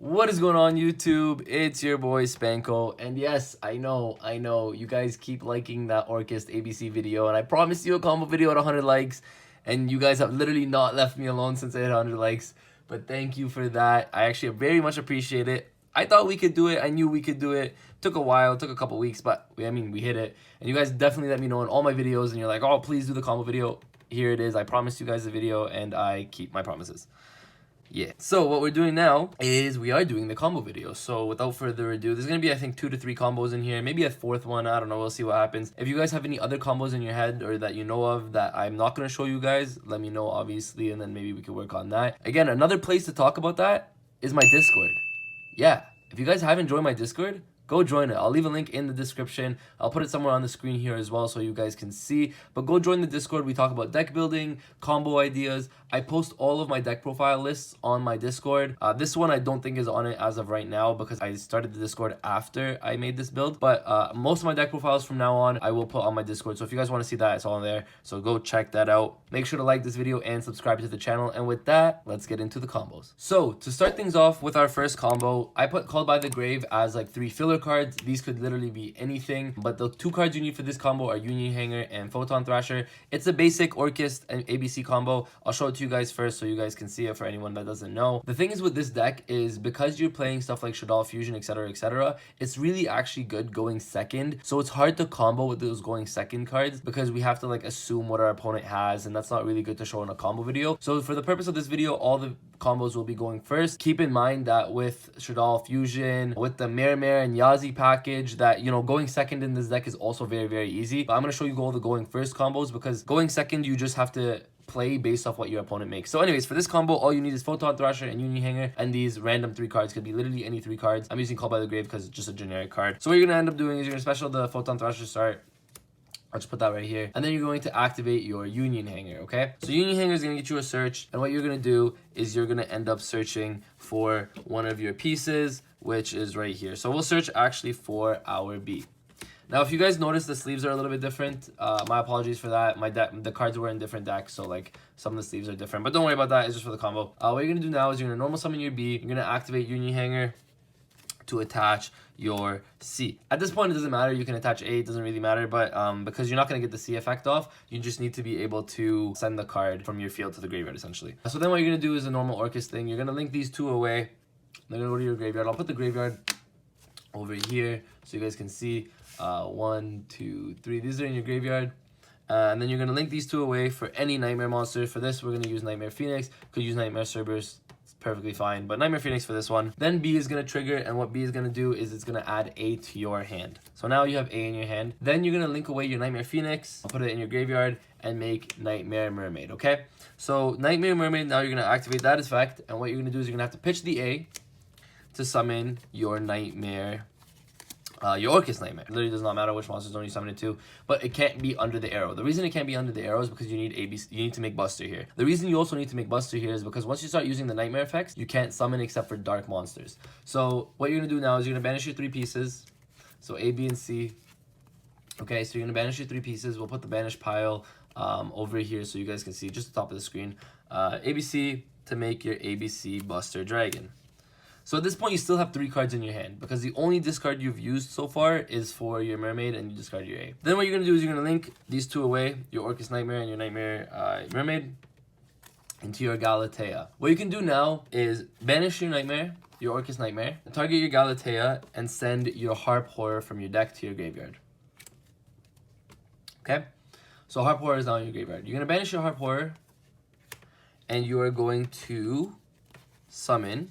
What is going on YouTube? It's your boy Spanko, and yes, I know, you guys keep liking that Orcust ABC video, and I promised you a combo video at 100 likes, and you guys have literally not left me alone since I hit 100 likes, but thank you for that. I actually very much appreciate it. I thought we could do it. I knew we could do it. Took a while, took a couple weeks, but we hit it, and you guys definitely let me know in all my videos, and you're like, oh, please do the combo video. Here it is. I promised you guys a video, and I keep my promises. Yeah, so what we're doing now is we are doing the combo video. So without further ado, there's gonna be I think 2 to 3 combos in here, maybe a fourth one. I don't know, we'll see what happens. If you guys have any other combos in your head or that you know of that I'm not gonna show you guys, let me know obviously, and then maybe we could work on that. Again, another place to talk about that is my Discord. Yeah, if you guys haven't joined my Discord, go join it. I'll leave a link in the description. I'll put it somewhere on the screen here as well so you guys can see. But go join the Discord. We talk about deck building, combo ideas. I post all of my deck profile lists on my Discord. This one I don't think is on it as of right now because I started the Discord after I made this build. But most of my deck profiles from now on, I will put on my Discord. So if you guys want to see that, it's all in there. So go check that out. Make sure to like this video and subscribe to the channel. And with that, let's get into the combos. So to start things off with our first combo, I put Called by the Grave as like 3 filler cards. These could literally be anything, but the 2 cards you need for this combo are Union Hanger and Photon Thrasher. It's a basic Orcust and ABC combo. I'll show it to you guys first so you guys can see it for anyone that doesn't know. The thing is with this deck is because you're playing stuff like Shaddoll Fusion, etc., it's really actually good going second. So it's hard to combo with those going second cards because we have to like assume what our opponent has, and that's not really good to show in a combo video. So for the purpose of this video, all the combos will be going first. Keep in mind that with Shaddoll Fusion, with the Mare and Yazi package, that going second in this deck is also very easy. But I'm going to show you all the going first combos because going second you just have to play based off what your opponent makes. So anyways, for this combo, all you need is Photon Thrasher and Union Hanger, and these random 3 cards. Could be literally any 3 cards. I'm using Called by the Grave because it's just a generic card. So what you're going to end up doing is you're going to special the Photon Thrasher start. I'll just put that right here. And then you're going to activate your Union Hanger, okay? So Union Hanger is going to get you a search. And what you're going to do is you're going to end up searching for one of your pieces, which is right here. So we'll search actually for our B. Now, if you guys notice, the sleeves are a little bit different. My apologies for that. The cards were in different decks, so like some of the sleeves are different. But don't worry about that. It's just for the combo. What you're going to do now is you're going to normal summon your B. You're going to activate Union Hanger to attach your C. At this point, it doesn't matter. You can attach A. It doesn't really matter. But because you're not going to get the C effect off, you just need to be able to send the card from your field to the graveyard, essentially. So then what you're going to do is a normal Orcust thing. You're going to link these 2 away. They're going to go to your graveyard. I'll put the graveyard over here so you guys can see. 1, 2, 3. These are in your graveyard. And then you're going to link these 2 away for any Nightmare monster. For this, we're going to use Nightmare Phoenix. Could use Nightmare Cerberus. It's perfectly fine. But Nightmare Phoenix for this one. Then B is going to trigger. And what B is going to do is it's going to add A to your hand. So now you have A in your hand. Then you're going to link away your Nightmare Phoenix. Put it in your graveyard and make Nightmare Mermaid. Okay? So Nightmare Mermaid, now you're going to activate that effect. And what you're going to do is you're going to have to pitch the A to summon your Nightmare your Orcust Nightmare. It literally does not matter which monster zone you summon it to, but it can't be under the arrow. The reason it can't be under the arrow is because you need to make Buster here. The reason you also need to make Buster here is because once you start using the Nightmare effects, you can't summon except for dark monsters. So what you're gonna do now is you're gonna banish your 3 pieces. So A, B, and C. Okay, so you're gonna banish your 3 pieces. We'll put the banish pile over here so you guys can see just the top of the screen. ABC to make your ABC Buster Dragon. So at this point, you still have 3 cards in your hand because the only discard you've used so far is for your Mermaid, and you discard your A. Then what you're going to do is you're going to link these 2 away, your Orcust Nightmare and your Nightmare Mermaid, into your Galatea. What you can do now is banish your Nightmare, your Orcust Nightmare, target your Galatea, and send your Harp Horror from your deck to your graveyard. Okay? So Harp Horror is now in your graveyard. You're going to banish your Harp Horror, and you are going to summon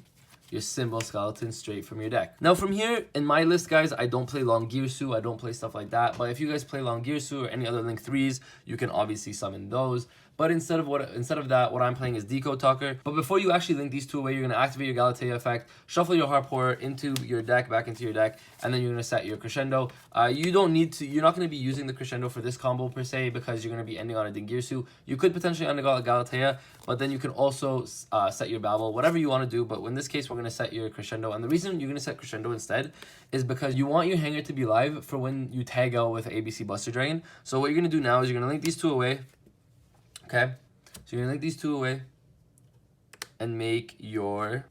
your Symbol Skeleton straight from your deck. Now from here, in my list, guys, I don't play Long Girsu, I don't play stuff like that, but if you guys play Long Girsu or any other Link 3s, you can obviously summon those. But instead of that, what I'm playing is Deco Talker. But before you actually link these 2 away, you're going to activate your Galatea effect, shuffle your Harp Horror into your deck, back into your deck, and then you're going to set your Crescendo. You're not going to be using the Crescendo for this combo per se because you're going to be ending on a Dingirsu. You could potentially end on a Galatea, but then you can also set your Babel, whatever you want to do. But in this case, we're going to set your Crescendo. And the reason you're going to set Crescendo instead is because you want your hanger to be live for when you tag out with ABC Buster Dragon. So what you're going to do now is you're going to link these 2 away. Okay, so you're gonna link these 2 away and make your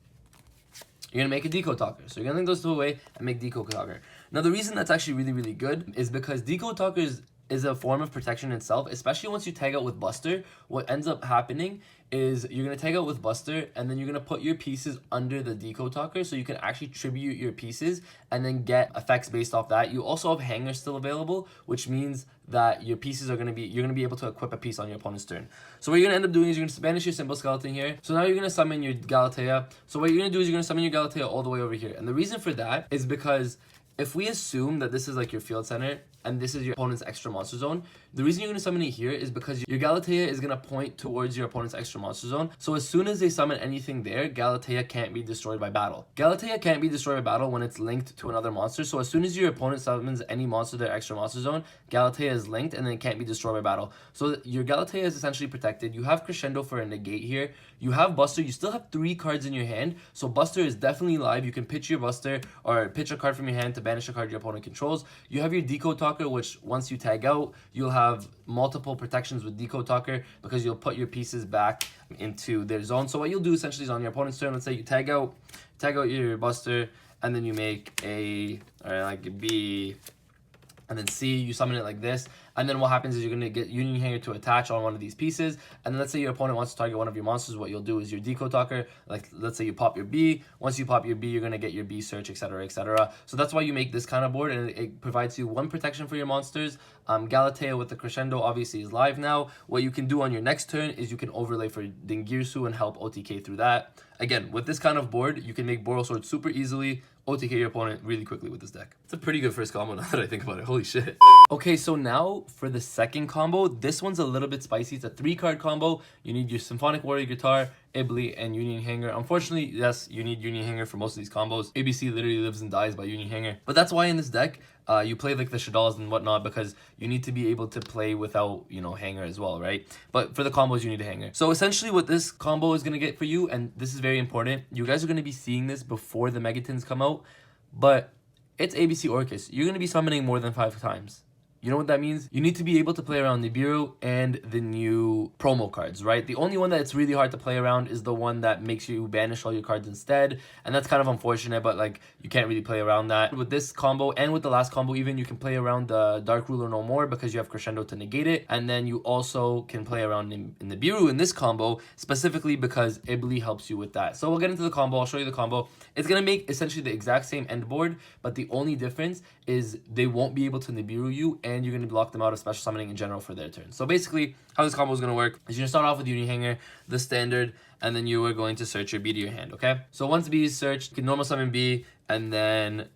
you're gonna make a Decode Talker. So you're gonna link those two away and make Decode Talker. Now the reason that's actually really, really good is because Decode Talker is a form of protection itself, especially once you tag out with Buster. What ends up happening is you're going to tag out with Buster, and then you're going to put your pieces under the Decode Talker so you can actually tribute your pieces and then get effects based off that. You also have hangers still available, which means that your pieces are going to be, you're going to be able to equip a piece on your opponent's turn. So what you're going to end up doing is you're going to banish your Simple Skeleton here. So now you're going to summon your Galatea. So what you're going to do is you're going to summon your Galatea all the way over here. And the reason for that is because if we assume that this is like your field center and this is your opponent's extra monster zone, the reason you're going to summon it here is because your Galatea is going to point towards your opponent's extra monster zone. So as soon as they summon anything there, Galatea can't be destroyed by battle. Galatea can't be destroyed by battle when it's linked to another monster. So as soon as your opponent summons any monster to their extra monster zone, Galatea is linked and then it can't be destroyed by battle. So your Galatea is essentially protected. You have Crescendo for a negate here. You have Buster. You still have 3 cards in your hand. So Buster is definitely live. You can pitch your Buster or pitch a card from your hand to banish a card your opponent controls. You have your Decode Talker, which once you tag out, you'll have multiple protections with Decode Talker because you'll put your pieces back into their zone. So what you'll do essentially is on your opponent's turn, let's say you tag out your Buster, and then you make a, or like a B, and then C, you summon it like this, and then what happens is you're going to get Union Hanger to attach on one of these pieces, and then let's say your opponent wants to target one of your monsters. What you'll do is your Decode Talker, like let's say you pop your B. Once you pop your B, you're going to get your B search, etc., etc. So that's why you make this kind of board, and it provides you 1 protection for your monsters. Galatea with the Crescendo obviously is live now. What you can do on your next turn is you can overlay for Dingirsu and help OTK through that. Again, with this kind of board, you can make Boral Sword super easily, OTK your opponent really quickly with this deck. It's a pretty good first combo now that I think about it. Holy shit. Okay, so now for the second combo, this one's a little bit spicy. It's a 3-card combo. You need your Symphonic Warrior Guitar, Ibli, and Union Hanger. Unfortunately, yes, you need Union Hanger for most of these combos. ABC literally lives and dies by Union Hanger. But that's why in this deck, you play like the Shaddolls and whatnot because you need to be able to play without, you know, Hanger as well, right? But for the combos, you need a Hanger. So essentially what this combo is going to get for you, and this is very important, you guys are going to be seeing this before the Megatons come out, but it's ABC Orcust. You're going to be summoning more than 5 times. You know what that means? You need to be able to play around Nibiru and the new promo cards, right? The only one that's really hard to play around is the one that makes you banish all your cards instead. And that's kind of unfortunate, but like you can't really play around that. With this combo and with the last combo even, you can play around the Dark Ruler no more because you have Crescendo to negate it. And then you also can play around in Nibiru in this combo specifically because Ibli helps you with that. So we'll get into the combo. I'll show you the combo. It's going to make essentially the exact same end board, but the only difference is they won't be able to Nibiru you, and you're going to block them out of special summoning in general for their turn. So basically, how this combo is going to work is you're going to start off with Union Hanger, the standard, and then you are going to search your B to your hand, okay? So once B is searched, you can normal summon B, and then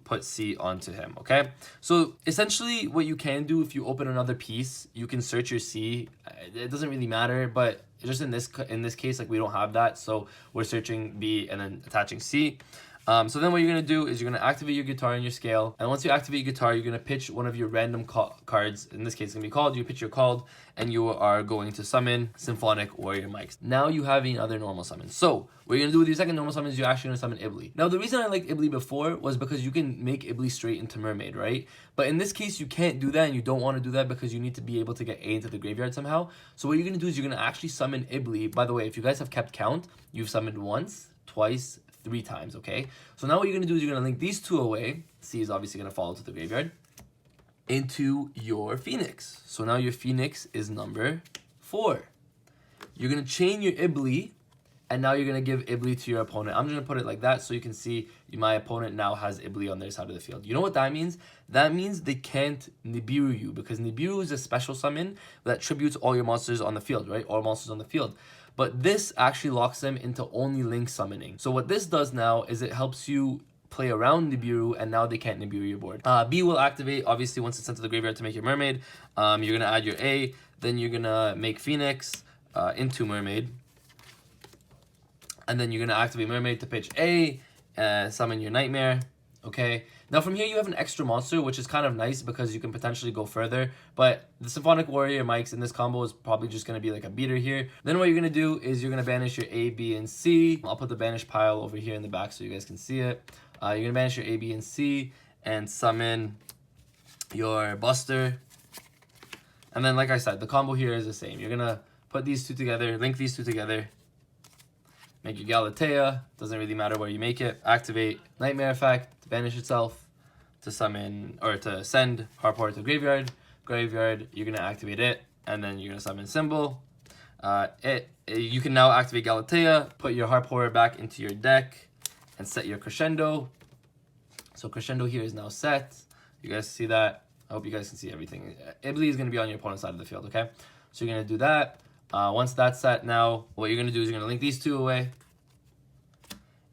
put C onto him, okay? So essentially, what you can do if you open another piece, you can search your C. It doesn't really matter, but just in this case, like we don't have that, so we're searching B and then attaching C. So then what you're going to do is you're going to activate your guitar and your scale. And once you activate your guitar, you're going to pitch one of your random cards. In this case, it's going to be called. You pitch your called, and you are going to summon Symphonic Warrior Mics. Now you have another normal summon. So what you're going to do with your second normal summon is you're actually going to summon Ibli. Now, the reason I liked Ibli before was because you can make Ibli straight into Mermaid, right? But in this case, you can't do that, and you don't want to do that because you need to be able to get A into the graveyard somehow. So what you're going to do is you're going to actually summon Ibli. By the way, if you guys have kept count, you've summoned once, twice, 3 times, okay? So now what you're going to do is you're going to link these 2 away. C is obviously going to fall to the graveyard. Into your Phoenix. So now your Phoenix is number 4. You're going to chain your Ibli, and now you're going to give Ibli to your opponent. I'm just going to put it like that so you can see my opponent now has Ibli on their side of the field. You know what that means? That means they can't Nibiru you because Nibiru is a special summon that tributes all your monsters on the field, right? All monsters on the field. But this actually locks them into only Link summoning. So what this does now is it helps you play around Nibiru, and now they can't Nibiru your board. B will activate, obviously, once it's sent to the graveyard to make your Mermaid. You're going to add your A, then you're going to make Phoenix into Mermaid. And then you're going to activate Mermaid to pitch A, summon your Nightmare. Okay, now from here you have an extra monster, which is kind of nice because you can potentially go further, but the Symphonic Warrior Mics in this combo is probably just going to be like a beater here. Then what you're going to do is you're going to banish your A, B, and C. I'll put the banish pile over here in the back so you guys can see it. You're going to banish your A, B, and C and summon your Buster. And then like I said, the combo here is the same. You're going to put these 2 together, link these 2 together, make your Galatea, doesn't really matter where you make it. Activate Nightmare Effect to banish itself, to summon, or to send Harp Horror to Graveyard. Graveyard, you're gonna activate it, and then you're gonna summon Symbol. You can now activate Galatea, put your Harp Horror back into your deck, and set your Crescendo. So Crescendo here is now set. You guys see that? I hope you guys can see everything. Ibli is going to be on your opponent's side of the field, okay? So you're going to do that. Once that's set now, what you're going to do is you're going to link these two away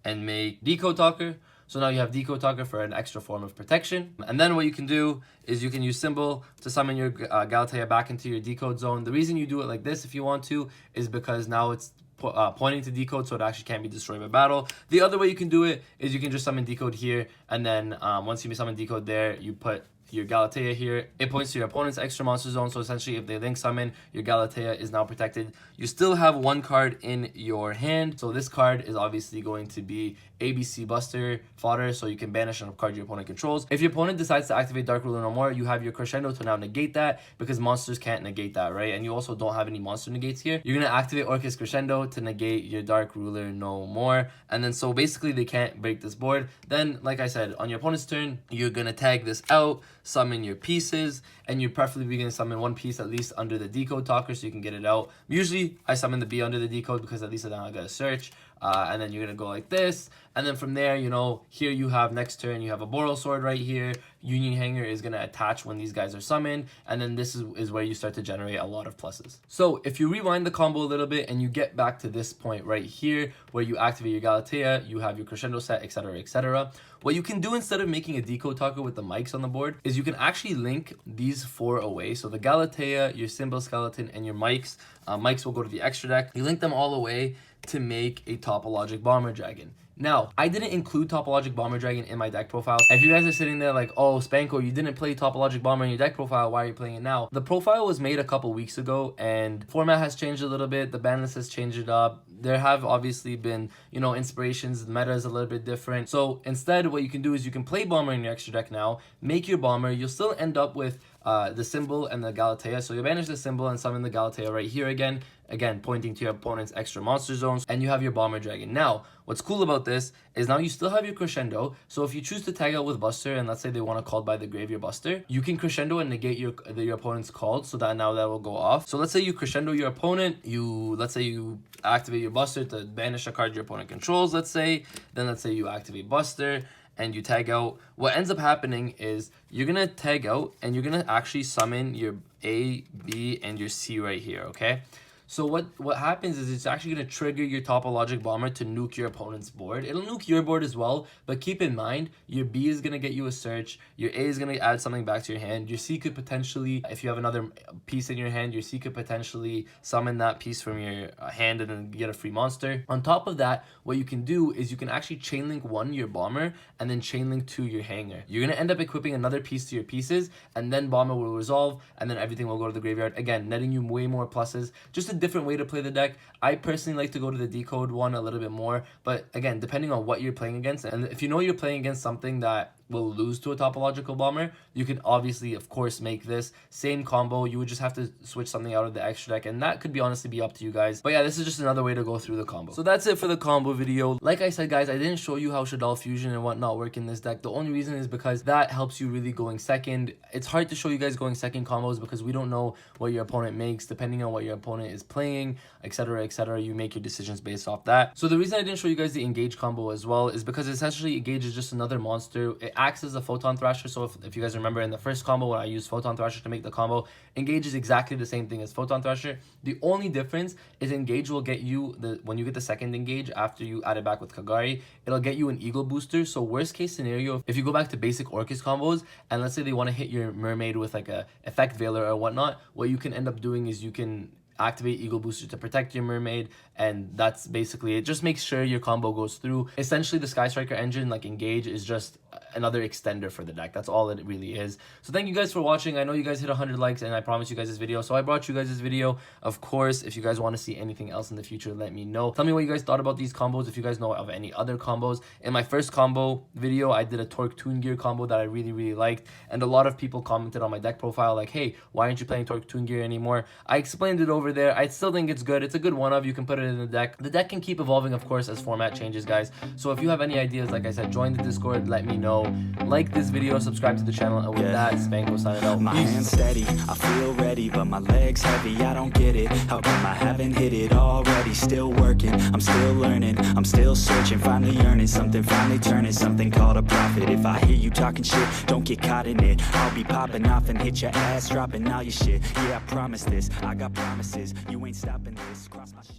and make Decode Talker. So now you have Decode Talker for an extra form of protection. And then what you can do is you can use Symbol to summon your Galatea back into your Decode zone. The reason you do it like this, if you want to, is because now it's pointing to Decode, so it actually can't be destroyed by battle. The other way you can do it is you can just summon Decode here, and then once you summon Decode there, you put your Galatea here. It points to your opponent's extra monster zone, so essentially if they link summon, your Galatea is now protected. You still have one card in your hand, so this card is obviously going to be ABC Buster fodder, so you can banish a card your opponent controls. If your opponent decides to activate Dark Ruler no more, you have your Crescendo to now negate that, because monsters can't negate that, right? And you also don't have any monster negates here. You're gonna activate Orcust Crescendo to negate your Dark Ruler no more, and then so basically they can't break this board. Then, like I said, on your opponent's turn, you're gonna tag this out, summon your pieces, and you're preferably gonna summon one piece at least under the Decode Talker so you can get it out. Usually I summon the B under the Decode because at least I don't gotta search. And then you're gonna go like this, and then from there, you know, here you have next turn, you have a Boral Sword right here. Union Hanger is gonna attach when these guys are summoned, and then this is where you start to generate a lot of pluses. So if you rewind the combo a little bit and you get back to this point right here where you activate your Galatea, you have your Crescendo set, etc., etc. What you can do instead of making a Decode Talker with the mics on the board is you can actually link these four away. So the Galatea, your Symbol Skeleton, and your mics. Mics will go to the extra deck. You link them all away to make a Topologic Bomber Dragon. Now, I didn't include Topologic Bomber Dragon in my deck profile. If you guys are sitting there like, oh, Spanko, you didn't play Topologic Bomber in your deck profile, why are you playing it now? The profile was made a couple weeks ago, and format has changed a little bit. The ban list has changed it up. There have obviously been, you know, inspirations. The meta is a little bit different. So instead, what you can do is you can play Bomber in your extra deck now, make your Bomber. You'll still end up with the Symbol and the Galatea. So you banish the Symbol and summon the Galatea right here again, pointing to your opponent's extra monster zones, and you have your Bomber Dragon. Now, what's cool about this is now you still have your Crescendo, so if you choose to tag out with Buster, and let's say they want to call by the grave your Buster, you can Crescendo and negate your opponent's called, so that now that will go off. So let's say you Crescendo your opponent, let's say you activate your Buster to banish a card your opponent controls, let's say you activate Buster, and you tag out. What ends up happening is you're gonna tag out and you're gonna actually summon your A, B, and your C right here, okay? So what happens is it's actually going to trigger your Topologic Bomber to nuke your opponent's board. It'll nuke your board as well, but keep in mind, your B is going to get you a search, your A is going to add something back to your hand, your C could potentially, if you have another piece in your hand, your C could potentially summon that piece from your hand and then get a free monster. On top of that, what you can do is you can actually chain link one your Bomber and then chain link two your Hanger. You're going to end up equipping another piece to your pieces, and then Bomber will resolve, and then everything will go to the graveyard. Again, netting you way more pluses. Just a different way to play the deck. I personally like to go to the Decode one a little bit more, but again, depending on what you're playing against, and if you know you're playing against something that will lose to a Topological Bomber, you can obviously, of course, make this same combo. You would just have to switch something out of the extra deck, and that could be honestly be up to you guys. But yeah, this is just another way to go through the combo. So that's it for the combo video. Like I said, guys, I didn't show you how Shaddoll Fusion and whatnot work in this deck. The only reason is because that helps you really going second. It's hard to show you guys going second combos because we don't know what your opponent makes. Depending on what your opponent is playing, etc., etc., you make your decisions based off that. So the reason I didn't show you guys the Engage combo as well is because essentially Engage is just another monster. It acts as a Photon Thrasher. So if you guys remember in the first combo when I used Photon Thrasher to make the combo, Engage is exactly the same thing as Photon Thrasher. The only difference is Engage will get you, when you get the second Engage after you add it back with Kagari, it'll get you an Eagle Booster. So worst case scenario, if you go back to basic Orcust combos, and let's say they want to hit your Mermaid with like a Effect Veiler or whatnot, what you can end up doing is you can activate Eagle Booster to protect your Mermaid, and that's basically it. Just make sure your combo goes through. Essentially, the Sky Striker engine, like Engage, is just another extender for the deck. That's all it really is. So thank you guys for watching. I know you guys hit 100 likes, and I promised you guys this video, so I brought you guys this video. Of course, if you guys want to see anything else in the future, let me know. Tell me what you guys thought about these combos, if you guys know of any other combos. In my first combo video, I did a Torque Toon Gear combo that I really liked, and a lot of people commented on my deck profile like, hey, why aren't you playing Torque Toon Gear anymore? I explained it over over there. I still think it's good. It's a good one of. You can put it in the deck. The deck can keep evolving, of course, as format changes, guys. So if you have any ideas, like I said, join the Discord. Let me know. Like this video, subscribe to the channel, and with that, Spanko signing out. My hands steady, I feel ready, but my legs heavy, I don't get it. How come I haven't hit it already? Still working, I'm still learning, I'm still searching, finally earning something, finally turning something called a profit. If I hear you talking shit, don't get caught in it. I'll be popping off and hit your ass, dropping all your shit. Yeah, I promise this, I got promises, you ain't stopping this. Cross my shit.